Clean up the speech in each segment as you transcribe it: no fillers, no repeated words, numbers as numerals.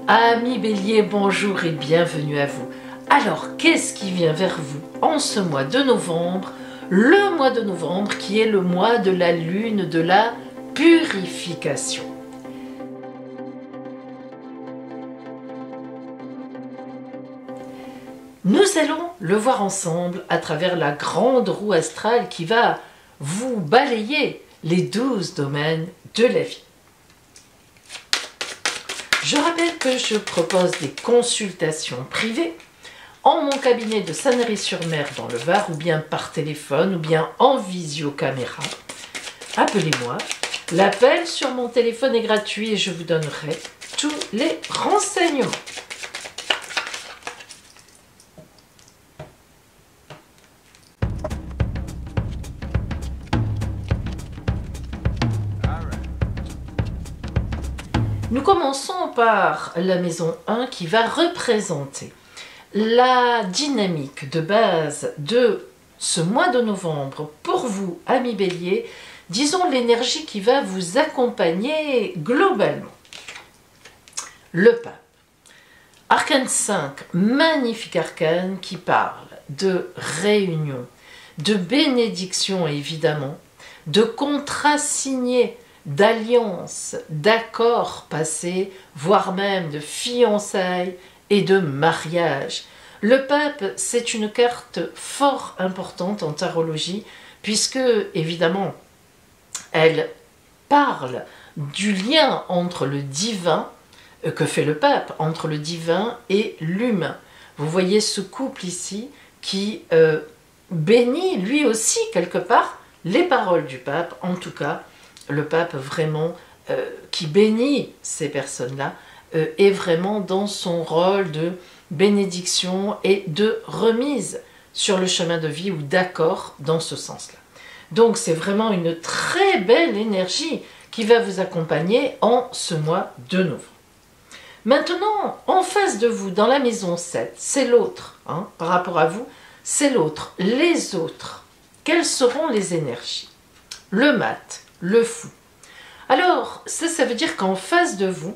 Amis Bélier, bonjour et bienvenue à vous. Alors, qu'est-ce qui vient vers vous en ce mois de novembre? Le mois de novembre qui est le mois de la lune, de la purification. Nous allons le voir ensemble à travers la grande roue astrale qui va vous balayer les 12 domaines de la vie. Je rappelle que je propose des consultations privées en mon cabinet de Sanary-sur-Mer dans le Var, ou bien par téléphone, ou bien en visiocaméra. Appelez-moi. L'appel sur mon téléphone est gratuit et je vous donnerai tous les renseignements. Nous commençons par la maison 1 qui va représenter la dynamique de base de ce mois de novembre pour vous, amis Bélier, disons l'énergie qui va vous accompagner globalement. Le pape. Arcane 5, magnifique arcane qui parle de réunion, de bénédiction évidemment, de contrats signés, d'alliances, d'accords passés, voire même de fiançailles et de mariage. Le pape, c'est une carte fort importante en tarologie, puisque, évidemment, elle parle du lien entre le divin, que fait le pape, entre le divin et l'humain. Vous voyez ce couple ici qui bénit, lui aussi, quelque part, les paroles du pape, en tout cas, le pape vraiment qui bénit ces personnes-là est vraiment dans son rôle de bénédiction et de remise sur le chemin de vie ou d'accord dans ce sens-là. Donc c'est vraiment une très belle énergie qui va vous accompagner en ce mois de novembre. Maintenant, en face de vous, dans la maison 7, c'est l'autre, hein, par rapport à vous, c'est l'autre, les autres. Quelles seront les énergies? Le mat, le fou. Alors, ça veut dire qu'en face de vous,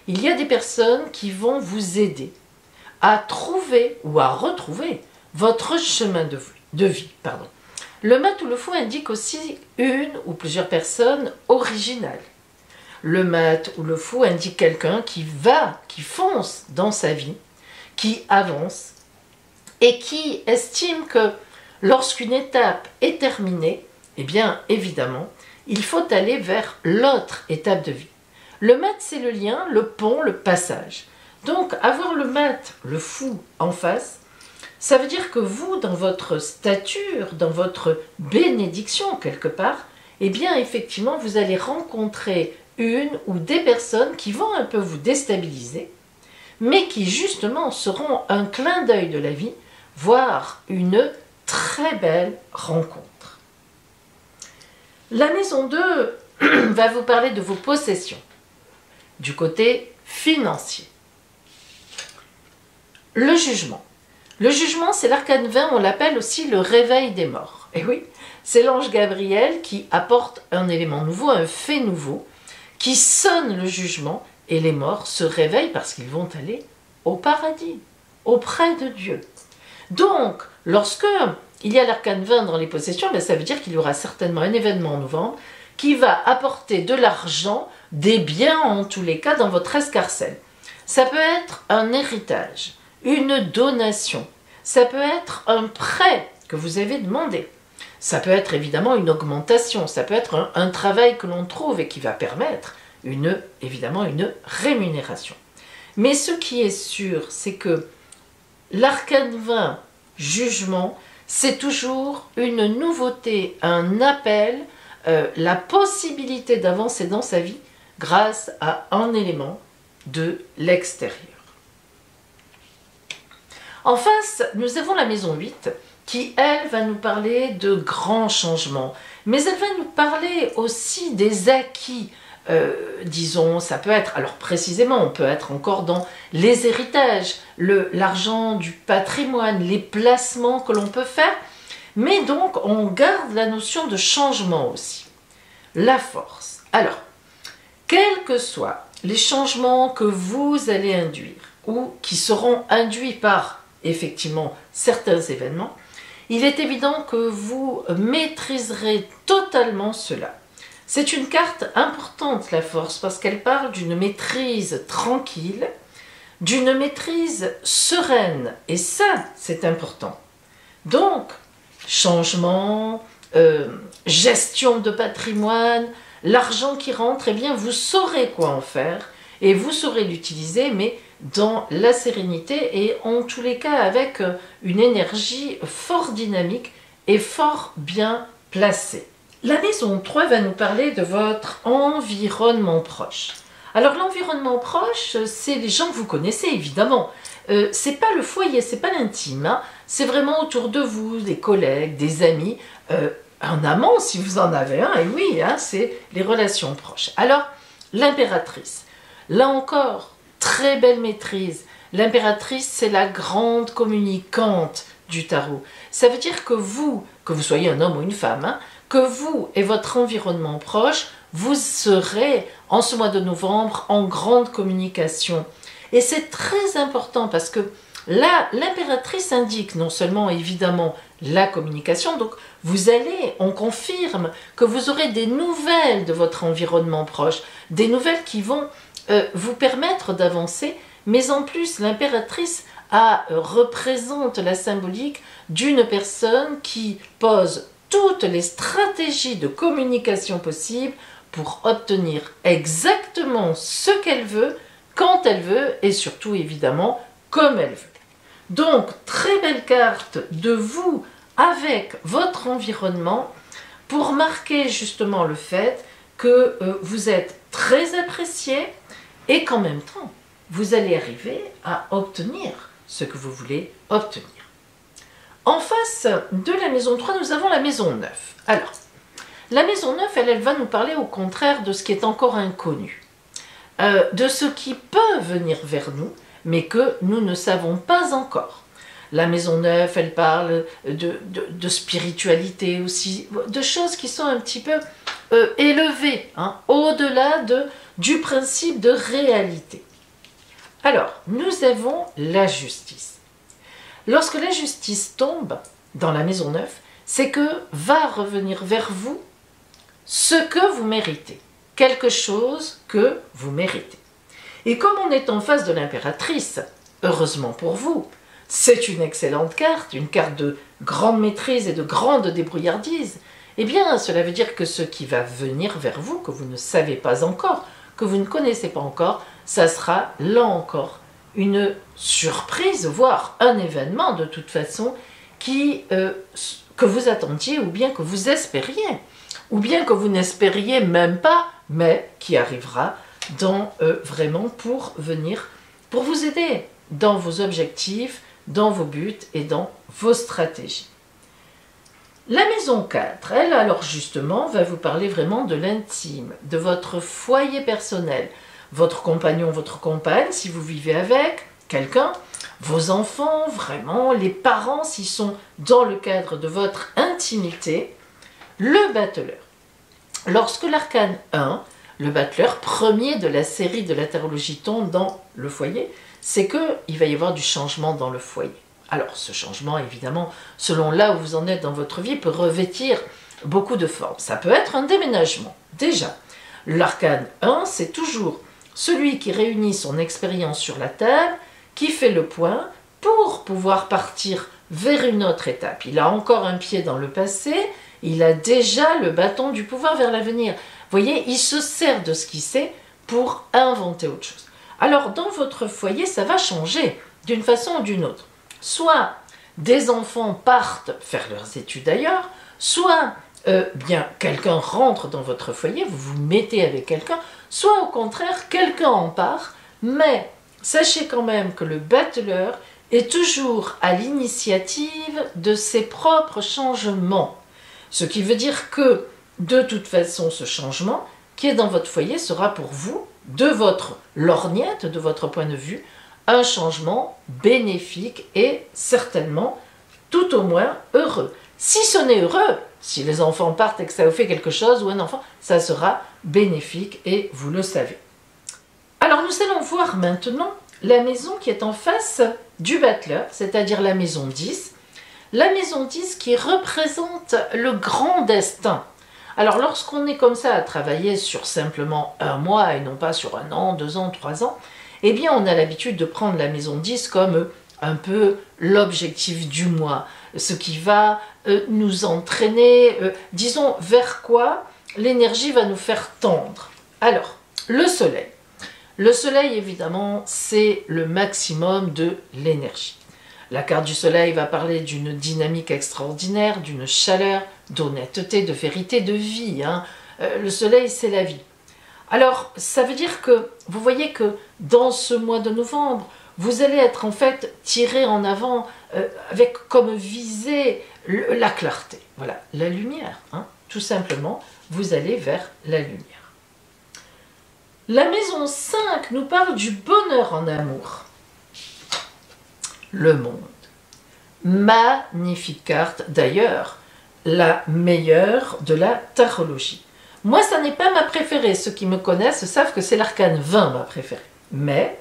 il y a des personnes qui vont vous aider à trouver ou à retrouver votre chemin de vie. Le mat ou le fou indique aussi une ou plusieurs personnes originales. Le mat ou le fou indique quelqu'un qui fonce dans sa vie, qui avance et qui estime que lorsqu'une étape est terminée, eh bien évidemment, il faut aller vers l'autre étape de vie. Le mat, c'est le lien, le pont, le passage. Donc, avoir le mat, le fou, en face, ça veut dire que vous, dans votre stature, dans votre bénédiction, quelque part, eh bien, effectivement, vous allez rencontrer une ou des personnes qui vont un peu vous déstabiliser, mais qui, justement, seront un clin d'œil de la vie, voire une très belle rencontre. La maison 2 va vous parler de vos possessions, du côté financier. Le jugement. Le jugement, c'est l'arcane 20, on l'appelle aussi le réveil des morts. Et oui, c'est l'ange Gabriel qui apporte un élément nouveau, un fait nouveau, qui sonne le jugement, et les morts se réveillent parce qu'ils vont aller au paradis, auprès de Dieu. Donc, lorsque il y a l'arcane 20 dans les possessions, ça veut dire qu'il y aura certainement un événement en novembre qui va apporter de l'argent, des biens en tous les cas dans votre escarcelle. Ça peut être un héritage, une donation, ça peut être un prêt que vous avez demandé, ça peut être évidemment une augmentation, ça peut être un travail que l'on trouve et qui va permettre évidemment une rémunération. Mais ce qui est sûr, c'est que l'arcane 20, jugement, c'est toujours une nouveauté, un appel, la possibilité d'avancer dans sa vie grâce à un élément de l'extérieur. En face, nous avons la maison 8 qui, elle, va nous parler de grands changements, mais elle va nous parler aussi des acquis. Disons, ça peut être, alors précisément, on peut être encore dans les héritages, l'argent du patrimoine, les placements que l'on peut faire, mais donc on garde la notion de changement aussi. La force. Alors, quelle que soit les changements que vous allez induire ou qui seront induits par effectivement certains événements, il est évident que vous maîtriserez totalement cela. C'est une carte importante, la force, parce qu'elle parle d'une maîtrise tranquille, d'une maîtrise sereine, et ça, c'est important. Donc, changement, gestion de patrimoine, l'argent qui rentre, eh bien, vous saurez quoi en faire, et vous saurez l'utiliser, mais dans la sérénité, et en tous les cas avec une énergie fort dynamique et fort bien placée. La maison 3 va nous parler de votre environnement proche. Alors l'environnement proche, c'est les gens que vous connaissez évidemment. C'est pas le foyer, c'est pas l'intime, hein. C'est vraiment autour de vous, des collègues, des amis, un amant si vous en avez un, et oui, hein, c'est les relations proches. Alors l'impératrice, là encore, très belle maîtrise. L'impératrice, c'est la grande communicante du tarot. Ça veut dire que vous soyez un homme ou une femme, hein, que vous et votre environnement proche, vous serez en ce mois de novembre en grande communication. Et c'est très important parce que là, l'impératrice indique non seulement évidemment la communication, donc vous allez, on confirme que vous aurez des nouvelles de votre environnement proche, des nouvelles qui vont vous permettre d'avancer, mais en plus l'impératrice représente la symbolique d'une personne qui pose toutes les stratégies de communication possibles pour obtenir exactement ce qu'elle veut, quand elle veut et surtout évidemment comme elle veut. Donc très belle carte de vous avec votre environnement pour marquer justement le fait que vous êtes très apprécié et qu'en même temps vous allez arriver à obtenir ce que vous voulez obtenir. En face de la maison 3, nous avons la maison 9. Alors, la maison 9, elle va nous parler au contraire de ce qui est encore inconnu, de ce qui peut venir vers nous, mais que nous ne savons pas encore. La maison 9, elle parle de spiritualité aussi, de choses qui sont un petit peu élevées, hein, au-delà du principe de réalité. Alors, nous avons la justice. Lorsque la justice tombe dans la maison 9, c'est que va revenir vers vous ce que vous méritez, quelque chose que vous méritez. Et comme on est en face de l'impératrice, heureusement pour vous, c'est une excellente carte, une carte de grande maîtrise et de grande débrouillardise, eh bien cela veut dire que ce qui va venir vers vous, que vous ne savez pas encore, que vous ne connaissez pas encore, ça sera là encore une surprise, voire un événement de toute façon que vous attendiez ou bien que vous espériez, ou bien que vous n'espériez même pas, mais qui arrivera vraiment pour venir, pour vous aider dans vos objectifs, dans vos buts et dans vos stratégies. La maison 4, elle alors justement va vous parler vraiment de l'intime, de votre foyer personnel, votre compagnon, votre compagne, si vous vivez avec quelqu'un, vos enfants, vraiment, les parents, s'ils sont dans le cadre de votre intimité, le battleur. Lorsque l'arcane 1, le battleur, premier de la série de la tarologie tombe dans le foyer, c'est qu'il va y avoir du changement dans le foyer. Alors, ce changement, évidemment, selon là où vous en êtes dans votre vie, peut revêtir beaucoup de formes. Ça peut être un déménagement. Déjà, l'arcane 1, c'est toujours celui qui réunit son expérience sur la table, qui fait le point pour pouvoir partir vers une autre étape. Il a encore un pied dans le passé, il a déjà le bâton du pouvoir vers l'avenir. Vous voyez, il se sert de ce qu'il sait pour inventer autre chose. Alors, dans votre foyer, ça va changer d'une façon ou d'une autre. Soit des enfants partent faire leurs études ailleurs, soit bien quelqu'un rentre dans votre foyer, vous vous mettez avec quelqu'un, soit au contraire, quelqu'un en part, mais sachez quand même que le battleur est toujours à l'initiative de ses propres changements. Ce qui veut dire que, de toute façon, ce changement qui est dans votre foyer sera pour vous, de votre lorgnette, de votre point de vue, un changement bénéfique et certainement, tout au moins, heureux. Si ce n'est heureux, si les enfants partent et que ça vous fait quelque chose, ou un enfant, ça sera bénéfique et vous le savez. nous allons voir maintenant la maison qui est en face du battleur, c'est-à-dire la maison 10. La maison 10 qui représente le grand destin. Alors lorsqu'on est comme ça à travailler sur simplement un mois et non pas sur un an, 2 ans, 3 ans, eh bien on a l'habitude de prendre la maison 10 comme un peu l'objectif du mois, ce qui va nous entraîner, disons, vers quoi l'énergie va nous faire tendre. Alors, le soleil. Le soleil, évidemment, c'est le maximum de l'énergie. La carte du soleil va parler d'une dynamique extraordinaire, d'une chaleur, d'honnêteté, de vérité, de vie. Le soleil, c'est la vie. Alors, ça veut dire que, vous voyez que dans ce mois de novembre, vous allez être en fait tiré en avant avec comme visée la clarté. Voilà, la lumière. Tout simplement, vous allez vers la lumière. La maison 5 nous parle du bonheur en amour. Le monde. Magnifique carte, d'ailleurs, la meilleure de la tarologie. Moi, ça n'est pas ma préférée. Ceux qui me connaissent savent que c'est l'arcane 20 ma préférée. Mais,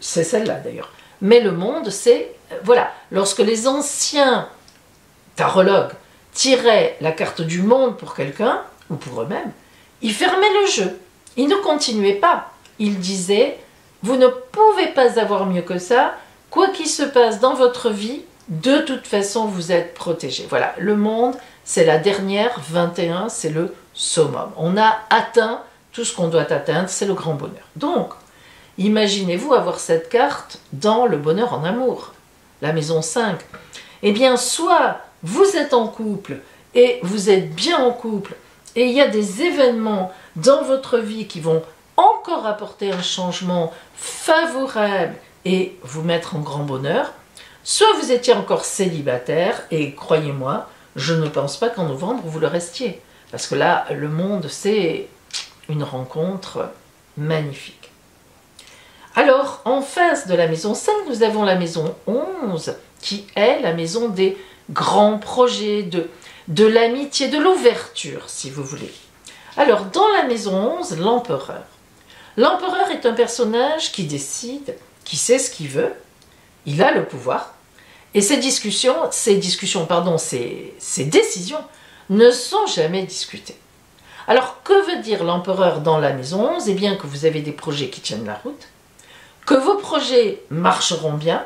c'est celle-là d'ailleurs. Mais le monde, c'est, voilà, lorsque les anciens tarologues tiraient la carte du monde pour quelqu'un, ou pour eux-mêmes, ils fermaient le jeu. Ils ne continuaient pas. Ils disaient, vous ne pouvez pas avoir mieux que ça, quoi qu'il se passe dans votre vie, de toute façon, vous êtes protégé. Voilà, le monde, c'est la dernière, 21, c'est le summum. On a atteint tout ce qu'on doit atteindre, c'est le grand bonheur. Donc, imaginez-vous avoir cette carte dans le bonheur en amour, la maison 5. Eh bien, soit vous êtes en couple et vous êtes bien en couple et il y a des événements dans votre vie qui vont encore apporter un changement favorable et vous mettre en grand bonheur, soit vous étiez encore célibataire et croyez-moi, je ne pense pas qu'en novembre vous le restiez. Parce que là, le monde, c'est une rencontre magnifique. Alors, en face de la maison 5, nous avons la maison 11, qui est la maison des grands projets, de l'amitié, de l'ouverture, si vous voulez. Alors, dans la maison 11, l'empereur. L'empereur est un personnage qui décide, qui sait ce qu'il veut, il a le pouvoir, et ses décisions ne sont jamais discutées. Alors, que veut dire l'empereur dans la maison 11? Eh bien, que vous avez des projets qui tiennent la route, que vos projets marcheront bien,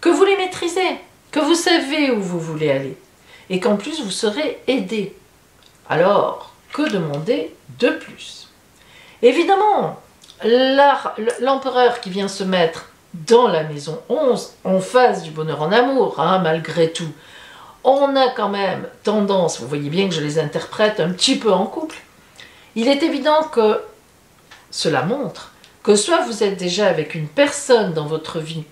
que vous les maîtrisez, que vous savez où vous voulez aller, et qu'en plus vous serez aidé. Alors, que demander de plus? Évidemment, l'empereur qui vient se mettre dans la maison 11, en face du bonheur en amour, malgré tout, on a quand même tendance, vous voyez bien que je les interprète un petit peu en couple, il est évident que cela montre que soit vous êtes déjà avec une personne dans votre vie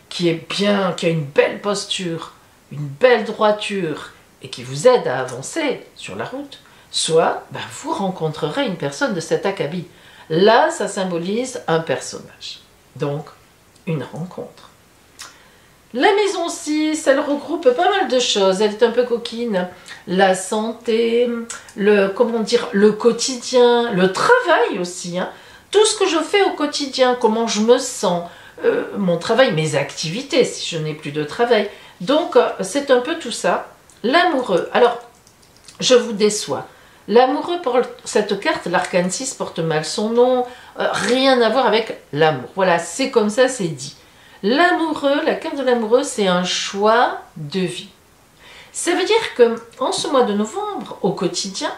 qui est bien, qui a une belle posture, une belle droiture et qui vous aide à avancer sur la route, soit vous rencontrerez une personne de cet acabit. Là, ça symbolise un personnage. Donc, une rencontre. La maison 6, elle regroupe pas mal de choses. Elle est un peu coquine. La santé, le quotidien, le travail aussi. Tout ce que je fais au quotidien, comment je me sens, mon travail, mes activités, si je n'ai plus de travail. Donc, c'est un peu tout ça. L'amoureux. Alors, je vous déçois. L'amoureux, pour cette carte, l'arcane 6 porte mal son nom, rien à voir avec l'amour. Voilà, c'est comme ça, c'est dit. L'amoureux, la carte de l'amoureux, c'est un choix de vie. Ça veut dire que en ce mois de novembre, au quotidien,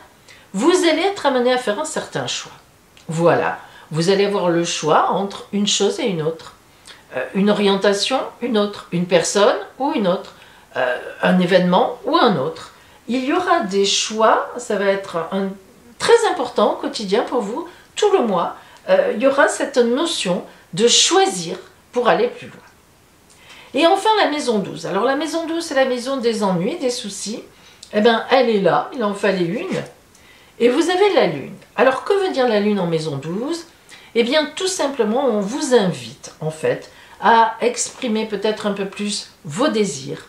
vous allez être amené à faire un certain choix. Voilà, vous allez avoir le choix entre une chose et une autre. Une orientation, une autre. Une personne ou une autre. Un événement ou un autre. Il y aura des choix, ça va être très important au quotidien pour vous, tout le mois. Il y aura cette notion de choisir pour aller plus loin. Et enfin la maison 12. Alors la maison 12, c'est la maison des ennuis, des soucis. Eh bien, elle est là, il en fallait une. Et vous avez la lune. Alors que veut dire la lune en maison 12? Eh bien, tout simplement, on vous invite en fait à exprimer peut-être un peu plus vos désirs,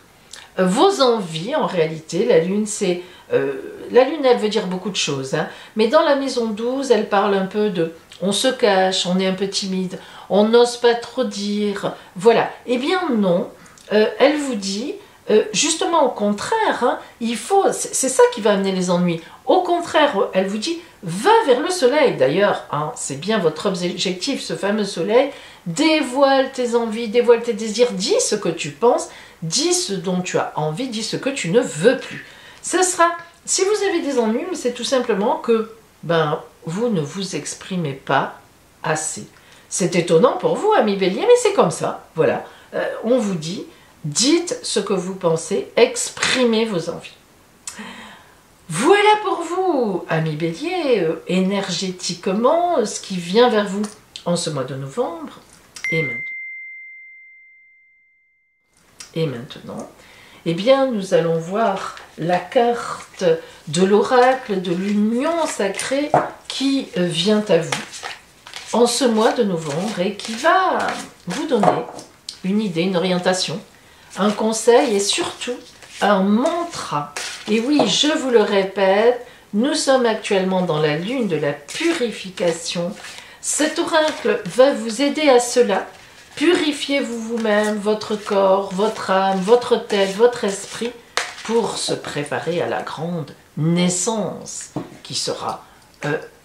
vos envies. En réalité, la lune, c'est la lune, elle veut dire beaucoup de choses, mais dans la maison 12, elle parle un peu de on se cache, on est un peu timide, on n'ose pas trop dire. Voilà. Eh bien non, elle vous dit, justement au contraire, hein, c'est ça qui va amener les ennuis. Au contraire, elle vous dit, va vers le soleil. D'ailleurs, hein, c'est bien votre objectif, ce fameux soleil. Dévoile tes envies, dévoile tes désirs, dis ce que tu penses, dis ce dont tu as envie, dis ce que tu ne veux plus. Ce sera, si vous avez des ennuis, c'est tout simplement que vous ne vous exprimez pas assez. C'est étonnant pour vous, amis Bélier, mais c'est comme ça. Voilà, on vous dit, dites ce que vous pensez, exprimez vos envies. Voilà pour vous, amis Bélier, énergétiquement, ce qui vient vers vous en ce mois de novembre. Et maintenant, eh bien, nous allons voir la carte de l'oracle de l'union sacrée qui vient à vous en ce mois de novembre et qui va vous donner une idée, une orientation, un conseil et surtout un mantra. Et oui, je vous le répète, nous sommes actuellement dans la lune de la purification. Cet oracle va vous aider à cela. Purifiez-vous vous-même, votre corps, votre âme, votre tête, votre esprit pour se préparer à la grande naissance qui sera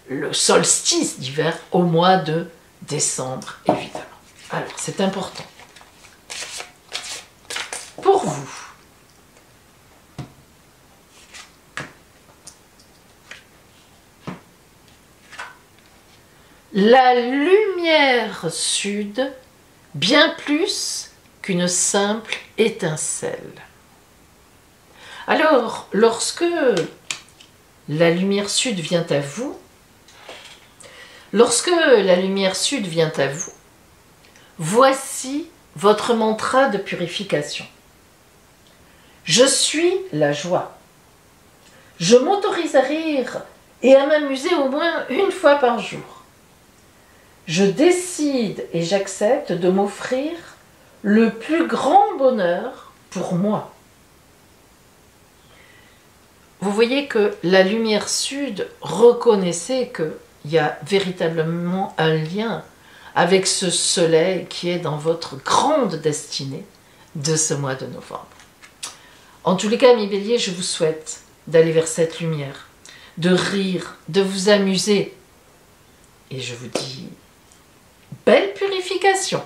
le solstice d'hiver au mois de décembre, évidemment. Alors, c'est important. Pour vous, la lumière sud, bien plus qu'une simple étincelle. Alors, lorsque la lumière sud vient à vous, voici votre mantra de purification. Je suis la joie. Je m'autorise à rire et à m'amuser au moins une fois par jour. Je décide et j'accepte de m'offrir le plus grand bonheur pour moi. Vous voyez que la lumière sud, reconnaissez qu'il y a véritablement un lien avec ce soleil qui est dans votre grande destinée de ce mois de novembre. En tous les cas, mes béliers, je vous souhaite d'aller vers cette lumière, de rire, de vous amuser. Et je vous dis, belle purification!